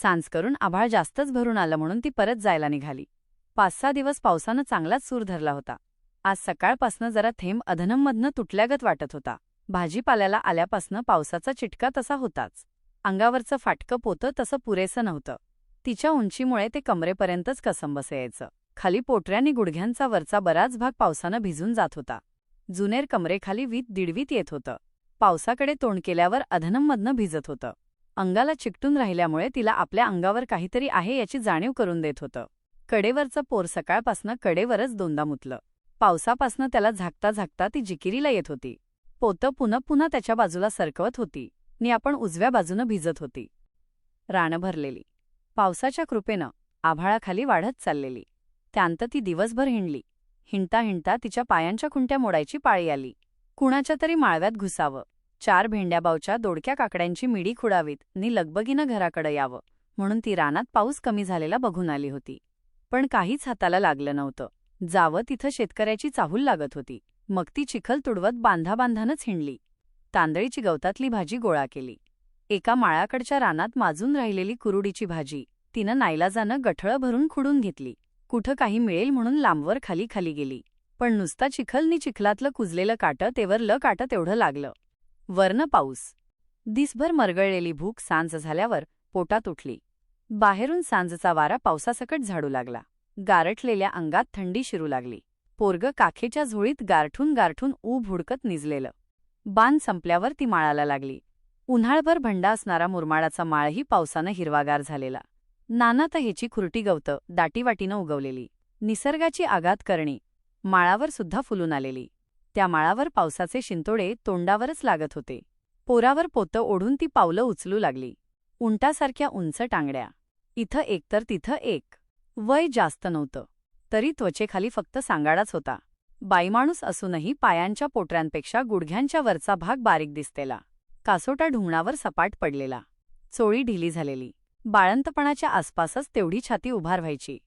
सांज करून आभाळ जास्तच भरून आलं म्हणून ती परत जायला निघाली. 5-6 दिवस पावसानं चांगलाच सूर धरला होता. आज सकाळपासनं जरा थेंब अधनंमधनं तुटल्यागत वाटत होता. भाजीपाल्याला आल्यापासनं पावसाचा चिटका तसा होताच. अंगावरचं फाटकं पोतं तसं पुरेसं नव्हतं. तिच्या उंचीमुळे ते कमरेपर्यंतच कसंबसं यायचं. खाली पोटऱ्यानी गुडघ्यांचा वरचा बराच भाग पावसानं भिजून जात होता. जुनेर कमरेखाली वीत दिडवीत येत होतं. पावसाकडे तोंड केल्यावर अधनंमधनं भिजत होतं. अंगाला चिकटून राहिल्यामुळे तिला आपल्या अंगावर काहीतरी आहे याची जाणीव करून देत होतं. कडेवरचं पोर सकाळपासनं कडेवरच दोनदा मुतलं. पावसापासनं त्याला झाकता झाकता ती जिकिरीला येत होती. पोतं पुन्हा पुन्हा त्याच्या बाजूला सरकवत होती नि आपण उजव्या बाजूनं भिजत होती. रानं भरलेली. पावसाच्या कृपेनं आभाळाखाली वाढत चाललेली. त्यानंतर ती दिवसभर हिंडली. हिंडता हिंडता तिच्या पायांच्या खुंट्या मोडायची पाळी आली. कुणाच्या तरी माळव्यात घुसावं, 4 भेंड्याबावच्या दोडक्या काकड्यांची मिडी खुडावीत नि लगबगीनं घराकडं यावं म्हणून ती रानात पाऊस कमी झालेला बघून आली होती. पण काहीच हाताला लागलं नव्हतं. जावं तिथं शेतकऱ्याची चाहूल लागत होती. मग ती चिखल तुडवत बांधाबांधानच हिंडली. तांदळीची गवतातली भाजी गोळा केली. एका माळाकडच्या रानात माजून राहिलेली कुरुडीची भाजी तिनं नाईलाजानं गठळं भरून खुडून घेतली. कुठं काही मिळेल म्हणून लांबवर खाली खाली गेली. पण नुसता चिखल नि चिखलातलं कुजलेलं काटं तेवर ल काटं तेवढं लागलं. वरनं पाऊस. दिसभर मरगळलेली भूक सांज झाल्यावर पोटात उठली. बाहेरून सांजचा वारा पावसासकट झाडू लागला. गारठलेल्या अंगात थंडी शिरू लागली. पोरगं काखेच्या झोळीत गारठून गारठून ऊब हुडकत निजलेलं. बाण संपल्यावर ती माळाला लागली. उन्हाळभर भंडा असणारा मुरमाडाचा माळही पावसानं हिरवागार झालेला. नाना तहेची खुरटी गवतं दाटीवाटीनं उगवलेली. निसर्गाची आघात करणी माळावर सुद्धा फुलून आलेली. त्या माळावर पावसाचे शिंतोडे तोंडावरच लागत होते. पोरावर पोतं ओढून ती पावलं उचलू लागली. उंटासारख्या उंच टांगड्या. इथं एक तर तिथं एक. वय जास्त नव्हतं, तरी त्वचेखाली फक्त सांगाडाच होता. बाईमाणूस असूनही पायांच्या पोटऱ्यांपेक्षा गुडघ्यांच्या वरचा भाग बारीक दिसतेला. कासोटा ढुंगणावर सपाट पडलेला. चोळी ढिली झालेली. बाळंतपणाच्या आसपासच तेवढी छाती उभार व्हायची.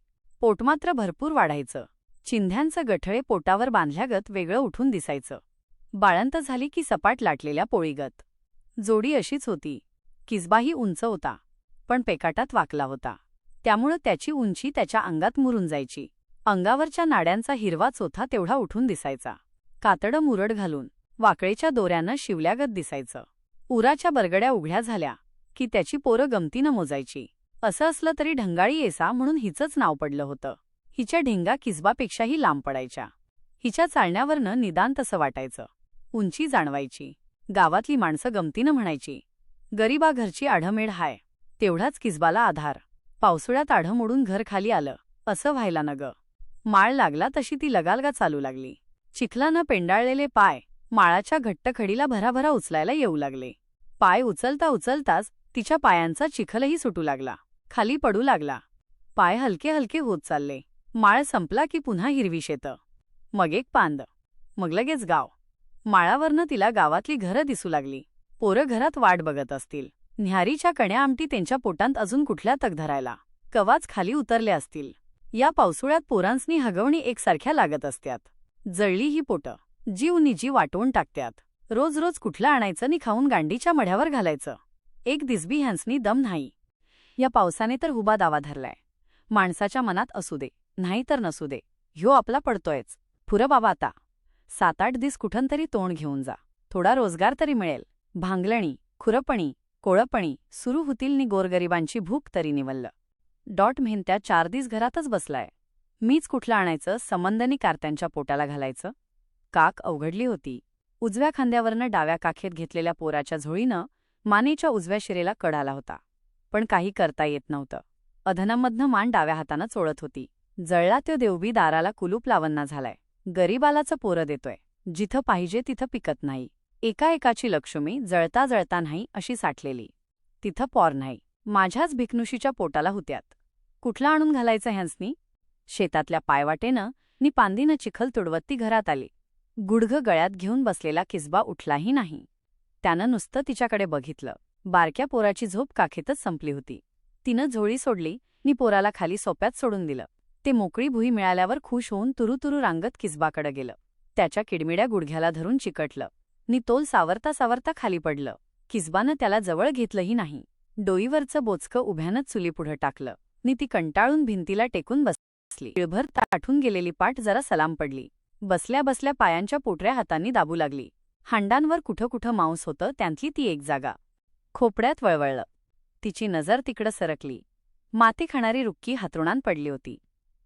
पोट मात्र भरपूर वाढायचं. चिंध्यांचं गठळे पोटावर बांधल्यागत वेगळं उठून दिसायचं. बाळंत झाली की सपाट लाटलेल्या पोळीगत. जोडी अशीच होती. किसबाही उंच होता, पण पेकाटात वाकला होता. त्यामुळं त्याची उंची त्याच्या अंगात मुरून जायची. अंगावरच्या नाड्यांचा हिरवा चोथा तेवढा उठून दिसायचा. कातडं मुरड घालून वाकळेच्या दोऱ्यानं शिवल्यागत दिसायचं. उराच्या बरगड्या उघड्या झाल्या की त्याची पोरं गमतीनं मोजायची. असं असलं तरी ढंगाळी येसा म्हणून हिचंच नाव पडलं होतं. हिच्या ढेंगा किसबापेक्षाही लांब पडायच्या. हिच्या चालण्यावरनं निदान तसं वाटायचं. उंची जाणवायची. गावातली माणसं गमतीनं म्हणायची, गरीबा घरची आढमेढ हाय. तेवढाच किसबाला आधार. पावसाळ्यात आढं मोडून घर खाली आलं असं व्हायला न ग. माळ लागला तशी ती लगालगा चालू लागली. चिखलानं पेंडाळलेले पाय माळाच्या घट्ट खडीला भराभरा उचलायला येऊ लागले. पाय उचलता उचलताच तिच्या पायांचा चिखलही सुटू लागला. खाली पडू लागला. पाय हलके हलके होत चालले. माळ संपला की पुन्हा हिरवी शेतं. मग एक पांद. मग लगेच गाव. माळावरनं तिला गावातली घरं दिसू लागली. पोरं घरात वाट बघत असतील. न्याहारीच्या कण्या आमटी त्यांच्या पोटांत अजून कुठल्या तग धरायला. कवाच खाली उतरले असतील. या पावसाळ्यात पोरांसनी हगवणी एकसारख्या लागत असत्यात. जळली ही पोटं. जीव निजी वाटवून टाकत्यात. रोज रोज कुठलं आणायचं नि खाऊन गांडीच्या मढ्यावर घालायचं. एक दिसबी ह्यांसनी दम नाही. या पावसाने तर हुबा दावा धरलाय. माणसाच्या मनात असू दे नाही तर नसू दे, ह्यो आपला पडतोयच. फुरं बाबा आता. 7-8 दिस कुठं तरी तोंड घेऊन जा. थोडा रोजगार तरी मिळेल. भांगलणी, खुरपणी, कोळपणी सुरू होतील नि गोरगरिबांची भूक तरी निवल्ल. मेहनत्या 4 दिस घरातच बसलाय. मीच कुठलं आणायचं संबंधनी कारत्यांच्या पोटाला घालायचं. काक अवघडली होती. उजव्या खांद्यावरनं डाव्या काखेत घेतलेल्या पोराच्या झोळीनं मानेच्या उजव्या शिरेला कड आला होता. पण काही करता येत नव्हतं. अधनमधनं मान डाव्या हातानं चोळत होती. जळला त्यो देवबी दाराला कुलूप लावन्ना झालाय. गरीबालाचं पोरं देतोय. जिथं पाहिजे तिथं पिकत नाही. एका एकाची लक्ष्मी जळता जळता नाही अशी साठलेली. तिथं पॉर नाही. माझ्याच भिकनुशीच्या पोटाला हुत्यात. कुठला आणून घालायचं ह्यांसनी. शेतातल्या पायवाटेनं नि पांदीनं चिखल तुडवत ती घरात आली. गुडघं गळ्यात घेऊन बसलेला किसबा उठलाही नाही. त्यानं नुसतं तिच्याकडे बघितलं. बारक्या पोराची झोप काखेतच संपली होती. तिनं झोळी सोडली नि पोराला खाली सोप्यात सोडून दिलं. ते मोकळी भुई मिळाल्यावर खुश होऊन तुरुतुरू रांगत किसबाकडे गेलं. त्याच्या किडमिड्या गुडघ्याला धरून चिकटलं नि तोल सावरता सावरता खाली पडलं. किसबानं त्याला जवळ घेतलंही नाही. डोईवरचं बोचकं उभ्यानंच चुलीपुढं टाकलं नि ती कंटाळून भिंतीला टेकून बसली. वेळभर ताठून गेलेली पाठ जरा सलाम पडली. बसल्या बसल्या पायांच्या पोटऱ्या हातांनी दाबू लागली. हांडांवर कुठं कुठं मांस होतं त्यातली ती एक जागा. खोपड्यात वळवळलं. तिची नजर तिकडं सरकली. माती खाणारी रुक्की हातरुणात पडली होती.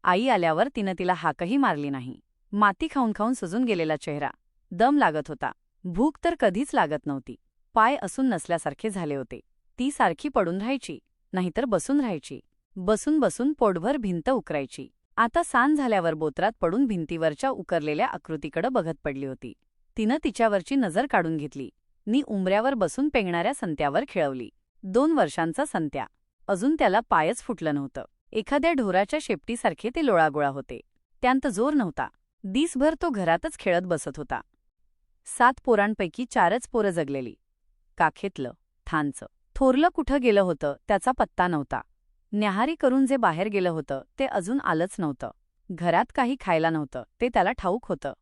आई आल्यावर तिनं तिला हाकही मारली नाही. माती खाऊन खाऊन सुजून गेलेला चेहरा. दम लागत होता. भूक तर कधीच लागत नव्हती. पाय असून नसल्यासारखे झाले होते. ती सारखी पडून राहायची, नाहीतर बसून राहायची. बसून बसून पोटभर भिंत उकरायची. आता सांज झाल्यावर बोत्रात पडून भिंतीवरच्या उकरलेल्या आकृतीकडे बघत पडली होती. तिनं तिच्यावरची नजर काढून घेतली. नी उंबऱ्यावर बसून पेंगणाऱ्या संत्यावर खेळवली. 2 वर्षांचा संत्या. अजून त्याला पायच फुटलं नव्हतं. एखाद्या ढोराच्या शेपटीसारखे ते लोळागोळा होते. त्यांत जोर नव्हता. दिसभर तो घरातच खेळत बसत होता. 7 पोरांपैकी 4च पोरं जगलेली. काखेतलं, थानचं. थोरलं कुठं गेलं होतं त्याचा पत्ता नव्हता. न्याहारी करून जे बाहेर गेलं होतं ते अजून आलंच नव्हतं. घरात काही खायला नव्हतं ते त्याला ठाऊक होतं.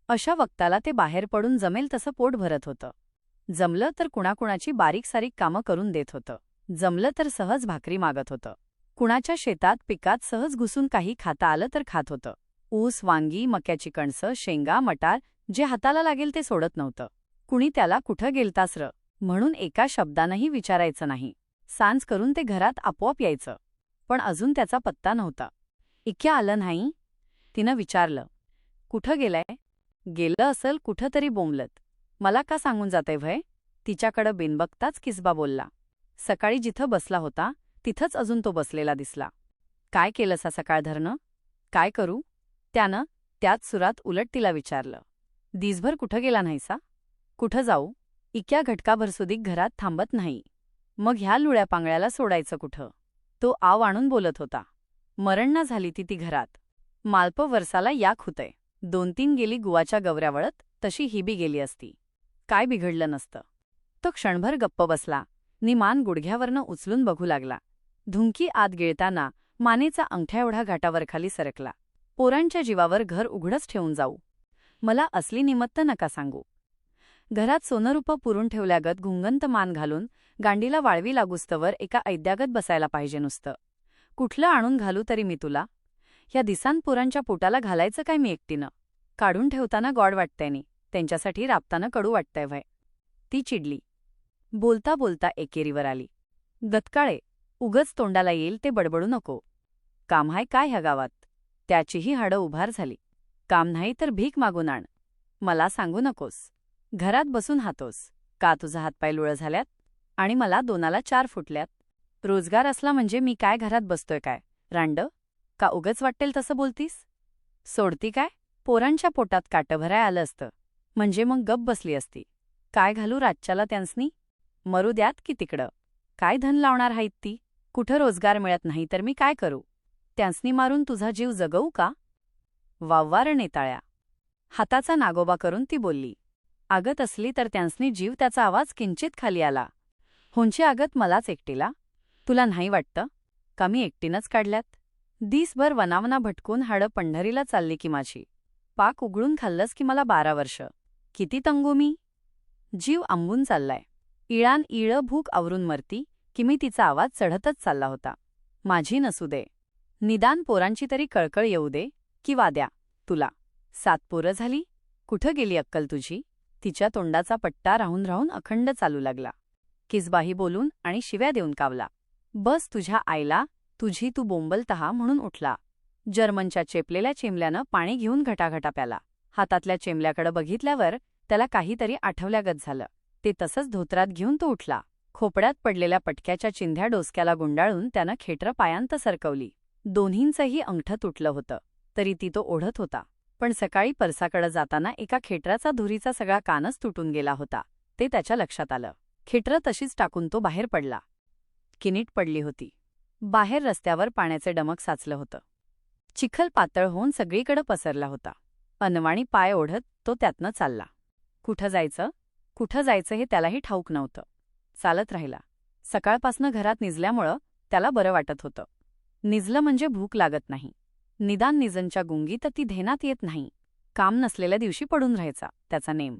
अशा वक्ताला ते बाहेर पडून जमेल तसं पोट भरत होतं. जमलं तर कुणाकुणाची बारीक सारीक कामं करून देत होतं. जमलं तर सहज भाकरी मागत होतं. कुणाच्या शेतात पिकात सहज घुसून काही खाता आलं तर खात होतं. ऊस, वांगी, मक्याची कणसं, शेंगा, मटार जे हाताला लागेल ते सोडत नव्हतं. कुणी त्याला कुठं गेलतास र म्हणून एका शब्दानंही विचारायचं नाही. सांज करून ते घरात आपोआप यायचं. पण अजून त्याचा पत्ता नव्हता. इक्या आलं नाही? तिनं विचारलं. कुठं गेलाय? गेलं असल कुठं तरी बोंबलत. मला का सांगून जातंय भय? तिच्याकडं बिनबघताच किसबा बोलला. सकाळी जिथं बसला होता तिथंच अजून तो बसलेला दिसला. काय केलंस सकाळ धरणं? काय करू? त्यानं त्याच सुरात उलट तिला विचारलं. दिसभर कुठं गेला नाहीसा? कुठं जाऊ? इक्या घटकाभरसुदीक घरात थांबत नाही. मग ह्या लुळ्या पांगळ्याला सोडायचं कुठं? तो आव आणून बोलत होता. मरण ना झाली ती घरात. मालप वर्षाला याक हुतय. 2-3 गेली गुवाच्या गवऱ्यावळत तशी ही बी गेली असती. काय बिघडलं नसतं. तो क्षणभर गप्प बसला. मान गुडघ्यावरनं उचलून बघू लागला. धुंकी आत गिळताना मानेचा अंगठ्या एवढा घाटावरखाली सरकला. पोरांच्या जीवावर घर उघडच ठेवून जाऊ. मला असली निमित्त नका सांगू. घरात सोनरूपं पुरून ठेवल्यागत घुंगंत मान घालून गांडीला वाळवी लागूस्तवर एका ऐद्यागत बसायला पाहिजे नुसतं. कुठलं आणून घालू तरी मी तुला? ह्या दिसांत पोरांच्या पोटाला घालायचं काय मी एकटीनं? काढून ठेवताना गॉड वाटतंय नी, त्यांच्यासाठी राबताना कडू वाटतंय व्हय. ती चिडली. बोलता बोलता एकेरीवर आली. गतकाळे, उगच तोंडाला येईल ते बडबडू नको. काम हाय काय ह्या गावात? त्याचीही हाडं उभार झाली. काम नाही तर भीक मागून आण. मला सांगू नकोस. घरात बसून हातोस. का तुझा हातपाय लुळं झाल्यात? आणि मला 2ला 4 फुटल्यात. रोजगार असला म्हणजे मी काय घरात बसतोय काय, रांड? का उगच वाटेल तसं बोलतीस? सोडती काय? पोरांच्या पोटात काटं भराय आलं असतं म्हणजे मग गप बसली असती. काय घालू रातच्याला त्यांसनी? मरू द्यात की तिकडं. काय धन लावणार आहेत ती? कुठं रोजगार मिळत नाही तर मी काय करू? त्यांसनी मारून तुझा जीव जगवू का? वाव्वार नेताळ्या. हाताचा नागोबा करून ती बोलली. आगत असली तर त्यांसनी जीव त्याचा आवाज किंचित खाली आला. होंची आगत मलाच एकटीला? तुला नाही वाटतं? का मी एकटीनंच काढल्यात? दिसभर वनावना भटकून हाडं पंढरीला चालली की माझी. पाक उघडून खाल्लंस की मला 12 वर्ष. किती तंगू मी? जीव आंबून चाललाय. इळान इळं भूक आवरून मरती की मी तिचा आवाज चढतच चालला होता. माझी नसू दे. निदान पोरांची तरी कळकळ येऊ दे की वाद्या तुला. 7 पोरं झाली? कुठं गेली अक्कल तुझी? तिच्या तोंडाचा पट्टा राहून राहून अखंड चालू लागला. किसबाही बोलून आणि शिव्या देऊन कावला. बस तुझ्या आईला, तुझी तू बोंबलतहा म्हणून उठला. जर्मनच्या चेपलेल्या चिमल्यानं पाणी घेऊन घटाघटा प्याला. हातातल्या चिमल्याकडं बघितल्यावर त्याला काहीतरी आठवल्यागत झालं. ते तसंच धोत्रात घेऊन तो उठला. खोपड्यात पडलेल्या पटक्याच्या चिंध्या डोसक्याला गुंडाळून त्यानं खेटरं पायांत सरकवली. दोन्हींचंही अंगठं तुटलं होतं, तरी ती तो ओढत होता. पण सकाळी परसाकडं जाताना एका खेटराचा धुरीचा सगळा कानच तुटून गेला होता. ते त्याच्या लक्षात आलं. खेटरं तशीच टाकून तो बाहेर पडला. किनीट पडली होती. बाहेर रस्त्यावर पाण्याचे डमक साचलं होतं. चिखल पातळ होऊन सगळीकडे पसरला होता. अनवाणी पाय ओढत तो त्यातनं चालला. कुठं जायचं हे त्यालाही ठाऊक नव्हतं. चालत राहिला. सकाळपासनं घरात निजल्यामुळं त्याला बरं वाटत होतं. निजलं म्हणजे भूक लागत नाही. निदान निजनच्या गुंगीत ती ध्यानात येत नाही. काम नसलेल्या दिवशी पडून राहायचा त्याचा नेम.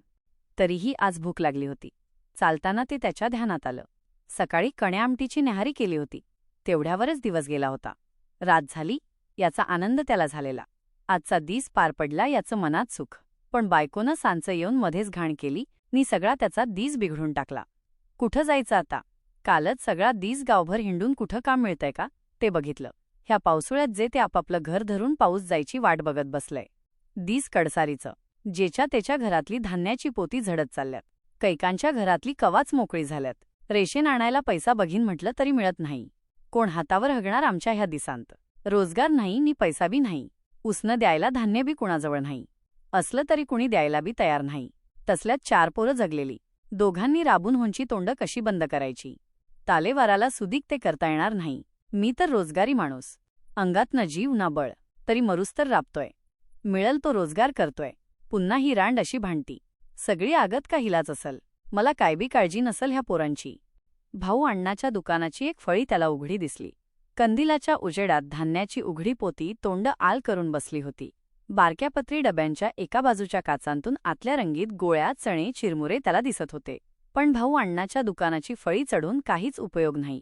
तरीही आज भूक लागली होती. चालताना ते त्याच्या ध्यानात आलं. सकाळी कण्या आमटीची न्याहारी केली होती. तेवढ्यावरच दिवस गेला होता. रात झाली याचा आनंद त्याला झालेला. आजचा दिस पार पडला याचं मनात सुख. पण बायकोनं सांचं येऊन मध्येच घाण केली नि सगळा त्याचा दिस बिघडून टाकला. कुठं जायचं आता? कालच सगळा दिस गावभर हिंडून कुठं काम मिळतंय का ते बघितलं. ह्या पावसाळ्यात जे ते आपापलं घर धरून पाऊस जायची वाट बघत बसलंय. दिस कडसारीचं. जेच्या त्याच्या घरातली धान्याची पोती झडत चालल्यात. कैकांच्या घरातली कवाच मोकळी झाल्यात. रेशन आणायला पैसा बघीन म्हटलं तरी मिळत नाही. कोण हातावर हगणार आमच्या ह्या दिसांत? रोजगार नाही नि पैसा बी नाही. उसनं द्यायला धान्य बी कुणाजवळ नाही. असलं तरी कुणी द्यायला बी तयार नाही. तसल्यात 4 पोरं जगलेली. दोघांनी राबून होंची तोंड कशी बंद करायची? तालेवाराला सुदीक ते करता येणार नाही. मी तर रोजगारी माणूस. अंगात न जीव ना बळ, तरी मरुस्तर राबतोय. मिळल तो रोजगार करतोय. पुन्हा ही रांड अशी भांडती. सगळी आगत का हिलाच असल? मला काय बी काळजी नसल ह्या पोरांची. भाऊ अण्णाच्या दुकानाची एक फळी त्याला उघडी दिसली. कंदिलाच्या उजेडात धान्याची उघडी पोती तोंड आल करून बसली होती. बारक्या पत्री डब्यांच्या एका बाजूच्या काचांतून आतल्या रंगीत गोळ्या, चणे, चिरमुरे त्याला दिसत होते. पण भाऊ अण्णाच्या दुकानाची फळी चढून काहीच उपयोग नाही.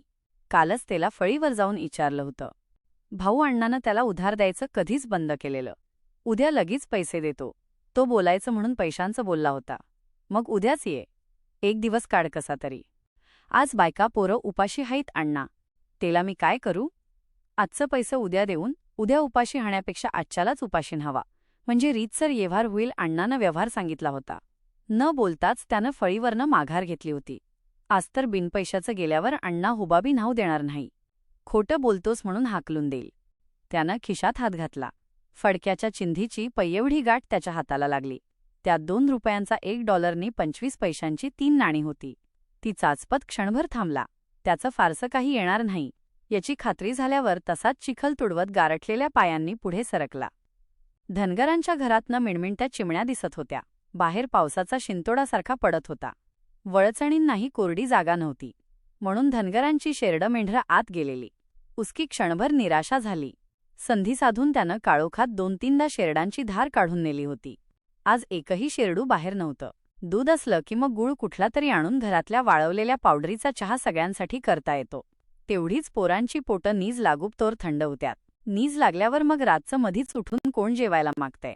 कालच त्याला फळीवर जाऊन विचारलं होतं. भाऊ अण्णानं त्याला उधार द्यायचं कधीच बंद केलेलं. उद्या लगेच पैसे देतो, तो बोलायचं म्हणून पैशांचं बोलला होता. मग उद्याच ये. एक दिवस काढ कसा तरी. आज बायका पोरं उपाशी हाईत अण्णा. तेला मी काय करू? आजचं पैसे उद्या देऊन उद्या उपाशी हाण्यापेक्षा आजच्यालाच उपाशी न्हावा, म्हणजे रीतसर व्यवहार होईल. अण्णानं व्यवहार सांगितला होता. न बोलताच त्यानं फळीवरनं माघार घेतली होती. आज तर बिनपैशाचं गेल्यावर अण्णा हुबाबी नाव देणार नाही. खोटं बोलतोस म्हणून हाकलून देईल. त्यानं खिशात हात घातला. फडक्याच्या चिंधीची पैएवढी गाठ त्याच्या हाताला लागली. त्यात 2 रुपयांचा $1 25 पैशांची 3 नाणी होती. ती चाचपत क्षणभर थांबला. त्याचं फारसं काही येणार नाही याची खात्री झाल्यावर तसाच चिखल तुडवत गारठलेल्या पायांनी पुढे सरकला. धनगरांच्या घरातनं मिणमिणत्या चिमण्या दिसत होत्या. बाहेर पावसाचा शिंतोडासारखा पडत होता. वळचणींनाही कोरडी जागा नव्हती, म्हणून धनगरांची शेरडं मेंढरं आत गेलेली. उसकी क्षणभर निराशा झाली. संधी साधून त्यानं काळोखात 2-3दा शेरडांची धार काढून नेली होती. आज एकही शेरडू बाहेर नव्हतं. दूध असलं की मग गूळ कुठला तरी आणून घरातल्या वाळवलेल्या पावडरीचा चहा सगळ्यांसाठी करता येतो. तेवढीच पोरांची पोटं नीज लागूपतोर थंड होत्यात. नीज लागल्यावर मग रातचं मधीच उठून कोण जेवायला मागतंय?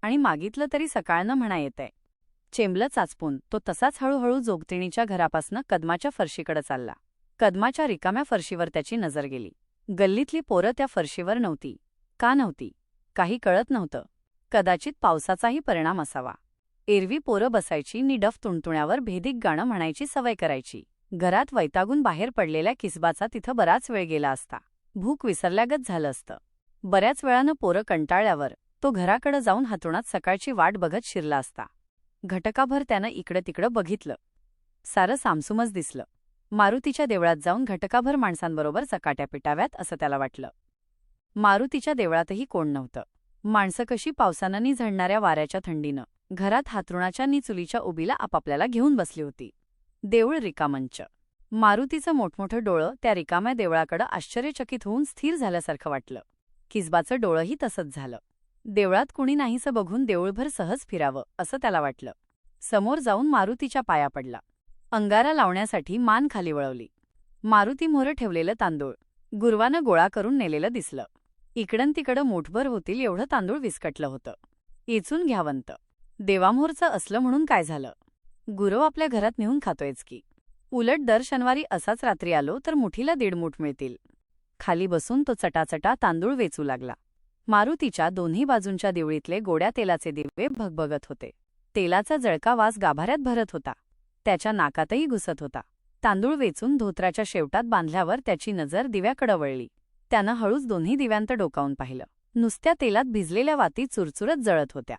आणि मागितलं तरी सकाळनं म्हणा येतंय. चेंबलं चाचपून तो तसाच हळूहळू जोगतिणीच्या घरापासनं कदमाच्या फरशीकडे चालला. कदमाच्या रिकाम्या फरशीवर त्याची नजर गेली. गल्लीतली पोरं त्या फरशीवर नव्हती. का नव्हती? काही कळत नव्हतं. कदाचित पावसाचाही परिणाम असावा. एरवी पोरं बसायची नि डफ तुणतुण्यावर भेदीक गाणं म्हणायची सवय करायची. घरात वैतागून बाहेर पडलेल्या किसबाचा तिथं बराच वेळ गेला असता. भूक विसरल्यागत झालं असतं. बऱ्याच वेळानं पोरं कंटाळल्यावर तो घराकडं जाऊन हातरुणात सकाळची वाट बघत शिरला असता. घटकाभर त्यानं इकडं तिकडं बघितलं. सारं सामसुमच दिसलं. मारुतीच्या देवळात जाऊन घटकाभर माणसांबरोबर चकाट्या पिटाव्यात असं त्याला वाटलं. मारुतीच्या देवळातही कोण नव्हतं. माणसं कशी पावसानं नि झडणाऱ्या वाऱ्याच्या थंडीनं घरात हातरुणाच्या नि चुलीच्या उबीला आपापल्याला घेऊन बसली होती. देऊळ रिकामंच. मारुतीचं मोठमोठं डोळं त्या रिकाम्या देवळाकडं आश्चर्यचकित होऊन स्थिर झाल्यासारखं वाटलं. किसबाचं डोळंही तसंच झालं. देवळात कुणी नाहीसं बघून देऊळभर सहज फिरावं असं त्याला वाटलं. समोर जाऊन मारुतीच्या पाया पडला. अंगारा लावण्यासाठी मान खाली वळवली. मारुतीमोहर ठेवलेलं तांदूळ गुरवानं गोळा करून नेलेलं दिसलं. इकडं तिकडं मूठभर होतील एवढं तांदूळ विस्कटलं होतं. इचून घ्यावंत. देवामोहरचं असलं म्हणून काय झालं? गुरव आपल्या घरात नेऊन खातोयच की. उलट दर शनिवारी असाच रात्री आलो तर मुठीला 1.5 मूठ मिळतील. खाली बसून तो चटाचटा तांदूळ वेचू लागला. मारुतीच्या दोन्ही बाजूंच्या देवळीतले गोड्या तेलाचे दिवे भगभगत होते. तेलाचा जळका वास गाभाऱ्यात भरत होता. त्याच्या नाकातही घुसत होता. तांदूळ वेचून धोत्राच्या शेवटात बांधल्यावर त्याची नजर दिव्याकडं वळली. त्यानं हळूच दोन्ही दिव्यांत डोकावून पाहिलं. नुसत्या तेलात भिजलेल्या वाती चुरचुरत जळत होत्या.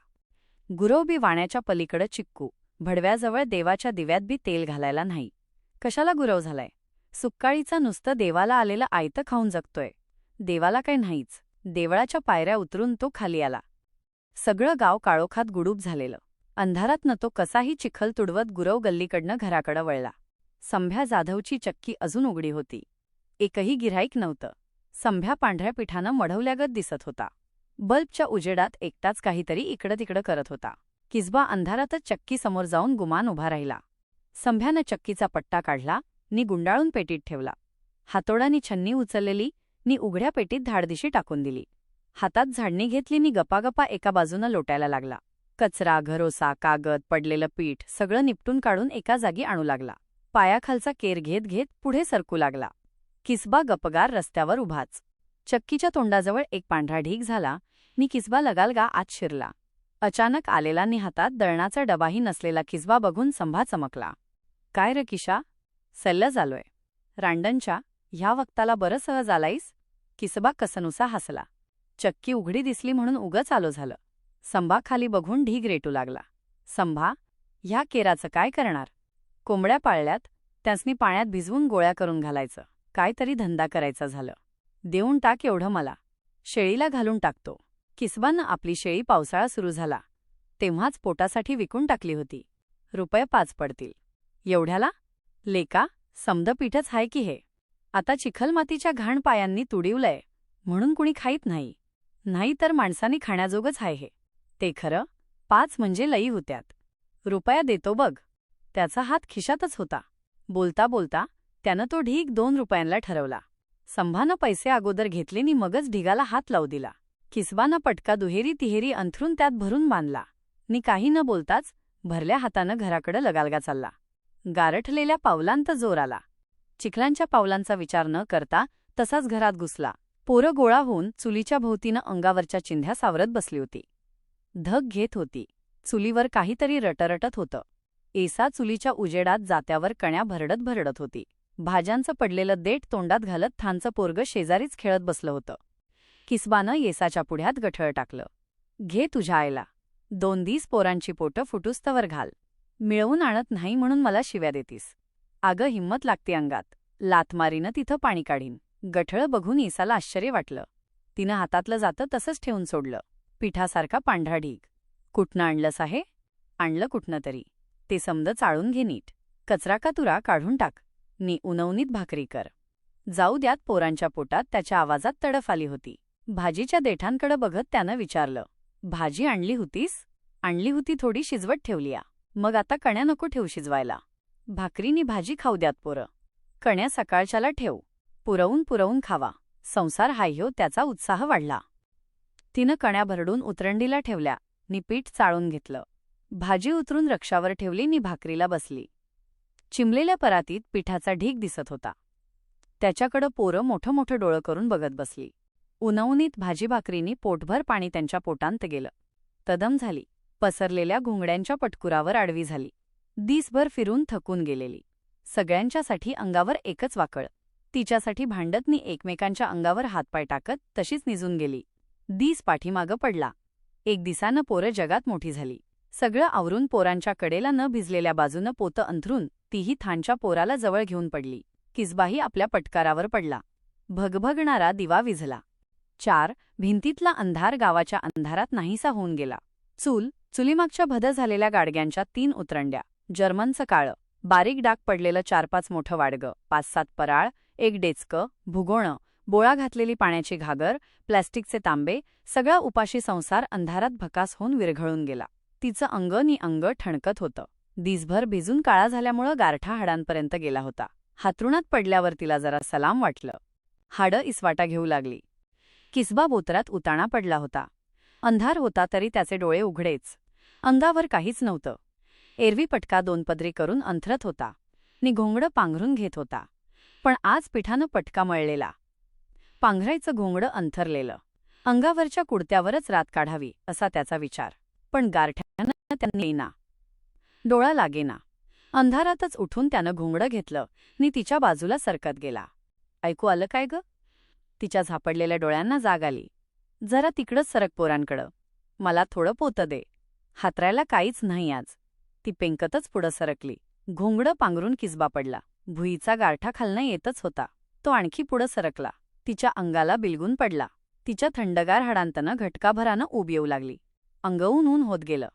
गुरव बी वाण्याच्या पलीकडं चिक्कू भडव्याजवळ देवाच्या दिव्यात बी तेल घालायला नाही. कशाला गुरव झालाय? सुक्काळीचा नुसतं देवाला आलेलं आयतं खाऊन जगतोय. देवाला काय नाहीच. देवळाच्या पायऱ्या उतरून तो खाली आला. सगळं गाव काळोखात गुडूप झालेलं. अंधारातनं तो कसाही चिखल तुडवत गुरव गल्लीकडनं घराकडं वळला. संभ्या जाधवची चक्की अजून उघडी होती. एकही गिऱ्हाईक नव्हतं. संभ्या पांढऱ्या पिठानं मढवल्यागत दिसत होता. बल्बच्या उजेडात एकटाच काहीतरी इकडं तिकडं करत होता. किसबा अंधारातच चक्की समोर जाऊन गुमान उभा राहिला. संभ्यानं चक्कीचा पट्टा काढला नी गुंडाळून पेटीत ठेवला. हातोडानी छन्नी उचललेली नी उघड्या पेटीत धाडदिशी टाकून दिली. हातात झाडणी घेतली नी गपागपा एका बाजूनं लोटायला लागला. कचरा, घरोसा, कागद, पडलेलं पीठ सगळं निपटून काढून एका जागी आणू लागला. पायाखालचा केर घेत घेत पुढे सरकू लागला. किसबा गपगार रस्त्यावर उभाच. चक्कीच्या तोंडाजवळ एक पांढरा ढीग झाला नी किसबा लगालगा आत शिरला. अचानक आलेला नी हातात दळणाचा डबाही नसलेला किसबा बघून संभा चमकला. "काय र किशा, सल्लज आलोय. रांडणच्या ह्या वक्ताला बरं सहज आलाईस?" किसबा कसनुसा हसला. चक्की उघडी दिसली म्हणून उगच आलो झालं. संभा खाली बघून ढीग रेटू लागला. "संभा, ह्या केराचं काय करणार?" "कोंबड्या पाळल्यात, त्यासनी पाण्यात भिजवून गोळ्या करून घालायचं. काय तरी धंदा करायचा झालं. देऊन टाक एवढं मला. शेळीला घालून टाकतो." किसबानं आपली शेळी पावसाळा सुरू झाला तेव्हाच पोटासाठी विकून टाकली होती. ₹5 पडतील. "एवढ्याला? लेका, समद पीठच हाय की हे. आता चिखलमातीच्या घाण पायांनी तुडिवलंय म्हणून कुणी खाईत नाही. नाही तर माणसांनी खाण्याजोगच हाय हे. ते खरं 5 म्हणजे लई होत्यात. ₹1 देतो बघ." त्याचा हात खिशातच होता. बोलता बोलता त्यानं तो ढीग ₹2 ठरवला. संभानं पैसे अगोदर घेतले नी मगच ढिगाला हात लावू दिला. किसबानं पटका दुहेरी तिहेरी अंथरून त्यात भरून बांधला नी काही न बोलताच भरल्या हातानं घराकडं लगालगा चालला. गारठलेल्या पावलांत जोर आला. चिखलांच्या पावलांचा विचार न करता तसाच घरात घुसला. पोरं गोळा होऊन चुलीच्या भोवतीनं अंगावरच्या चिंध्या सावरत बसली होती. धग घेत होती. चुलीवर काहीतरी रटरटत होतं. एसा चुलीच्या उजेडात जात्यावर कण्या भरडत भरडत होती. भाज्यांचं पडलेलं देठ तोंडात घालत थानचं पोरगं शेजारीच खेळत बसलं होतं. किसबानं येसाच्या पुढ्यात गठळ टाकलं. "घे तुझ्या आईला. 2 दिस पोरांची पोटं फुटूस्तवर घाल. मिळवून आणत नाही म्हणून मला शिव्या देतीस. अगं हिंमत लागते अंगात. लाथमारीनं तिथं पाणी काढीन." गठळ बघून येसाला आश्चर्य वाटलं. तिनं हातातलं जातं तसंच ठेवून सोडलं. पिठासारखा पांढरा ढीग. "कुठनं आणलंस आहे?" "आणलं कुठनं तरी. ते समद चाळून घे नीट. कचरा का तुरा काढून टाक. नी उनवनीत भाकरी कर." जाऊ द्यात पोरांच्या पोटात त्याच्या आवाजात तडफ आली होती. भाजीच्या देठांकडं बघत त्यानं विचारलं, "भाजी आणली होतीस?" "आणली होती थोडी शिजवत ठेवलीया. मग आता कण्या नको ठेवू शिजवायला. भाकरीनी भाजी खाऊ द्यात पोरं. कण्या सकाळच्याला ठेव. पुरवून पुरवून खावा." संसार हाय्यो त्याचा उत्साह वाढला. तिनं कण्या भरडून उतरंडीला ठेवल्या नी पीठ चाळून घेतलं. भाजी उतरून रक्षावर ठेवली नी भाकरीला बसली. चिमलेल्या परातीत पिठाचा ढीग दिसत होता. त्याच्याकडं पोरं मोठं मोठं डोळं करून बघत बसली. उनवनीत भाजी भाकरीनी पोटभर पाणी त्यांच्या पोटांत गेलं. तदम झाली. पसरलेल्या घोंगड्यांच्या पटकुरावर आडवी झाली. दिसभर फिरून थकून गेलेली. सगळ्यांच्यासाठी अंगावर एकच वाकळ. तिच्यासाठी भांडत नी एकमेकांच्या अंगावर हातपाय टाकत तशीच निजून गेली. दिस पाठीमागं पडला. एक दिसानं पोरं जगात मोठी झाली. सगळं आवरून पोरांच्या कडेला न भिजलेल्या बाजूनं पोतं अंथरून तीही थानच्या पोराला जवळ घेऊन पडली. किसबाही आपल्या पटकारावर पडला. भगभगणारा दिवा विझला. 4 भिंतीतला अंधार गावाच्या अंधारात नाहीसा होऊन गेला. चुलीमागच्या भद झालेल्या गाडग्यांच्या 3 उतरंड्या, जर्मनचं काळं, बारीक डाग पडलेलं 4-5 मोठं वाडगं, 5-7 पराळ, 1 डेचकं, भुगोणं, बोळा घातलेली पाण्याची घागर, प्लॅस्टिकचे तांबे, सगळा उपाशी संसार अंधारात भकास होऊन विरघळून गेला. तिचं अंग नी अंग ठणकत होतं. दिसभर भिजून काळा झाल्यामुळं गारठा हाडांपर्यंत गेला होता. हातरुणात पडल्यावर तिला जरा सलाम वाटलं. हाडं इसवाटा घेऊ लागली. किसबा बोतरात उताणा पडला होता. अंधार होता तरी त्याचे डोळे उघडेच. अंगावर काहीच नव्हतं. एरवी पटका 2 पदरी करून अंथरत होता नि घोंगडं पांघरून घेत होता. पण आज पिठानं पटका मळलेला. पांघरायचं घोंगडं अंथरलेलं. अंगावरच्या कुडत्यावरच रात काढावी असा त्याचा विचार. पण गारठ्यानं त्यानं येईना. डोळा लागेना. अंधारातच उठून त्यानं घोंगडं घेतलं नि तिच्या बाजूला सरकत गेला. "ऐकू आलं काय ग?" तिच्या झापडलेल्या डोळ्यांना जाग आली. "जरा तिकडंच सरक पोरांकडं. मला थोडं पोतं दे. हातरायला काहीच नाही आज." ती पेंकतच पुढं सरकली. घोंगडं पांघरून किसबा पडला. भुईचा गारठा खालनं येतच होता. तो आणखी पुढं सरकला. तिच्या अंगाला बिलगून पडला. तिच्या थंडगार हाडांतनं घटकाभरानं ऊब येऊ लागली. अंगवून ऊन होत गेलं.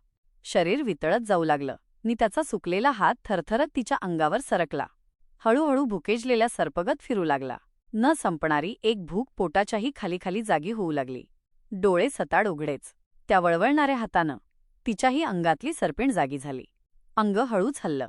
शरीर वितळत जाऊ लागलं नि त्याचा सुकलेला हात थरथरत तिच्या अंगावर सरकला. हळूहळू भुकेजलेल्या सर्पगत फिरू लागला. न संपणारी एक भूक पोटाच्याही खाली खाली जागी होऊ लागली. डोळे सताड उघडेच. त्या वळवळणाऱ्या हातानं तिच्याही अंगातली सरपिण जागी झाली. अंग हळूच हललं.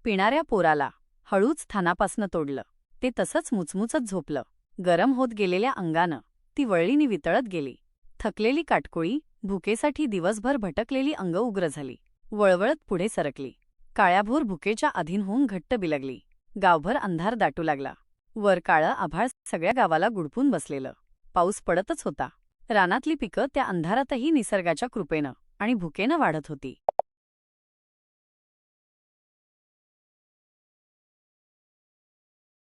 पिणाऱ्या पोराला हळूच थानापासनं तोडलं. ते तसंच मुचमुचत झोपलं. गरम होत गेलेल्या अंगानं ती वळलीनी वितळत गेली. थकलेली काटकोळी, भुकेसाठी दिवसभर भटकलेली अंग उग्र झाली. वळवळत पुढे सरकली. काळ्याभोर भुकेच्या अधीन होऊन घट्ट बिलगली. गावभर अंधार दाटू लागला. वर काळं आभाळ सगळ्या गावाला गुडपून बसलेलं. पाऊस पडतच होता. रानातली पिकं त्या अंधारातही निसर्गाच्या कृपेनं आणि भुकेनं वाढत होती.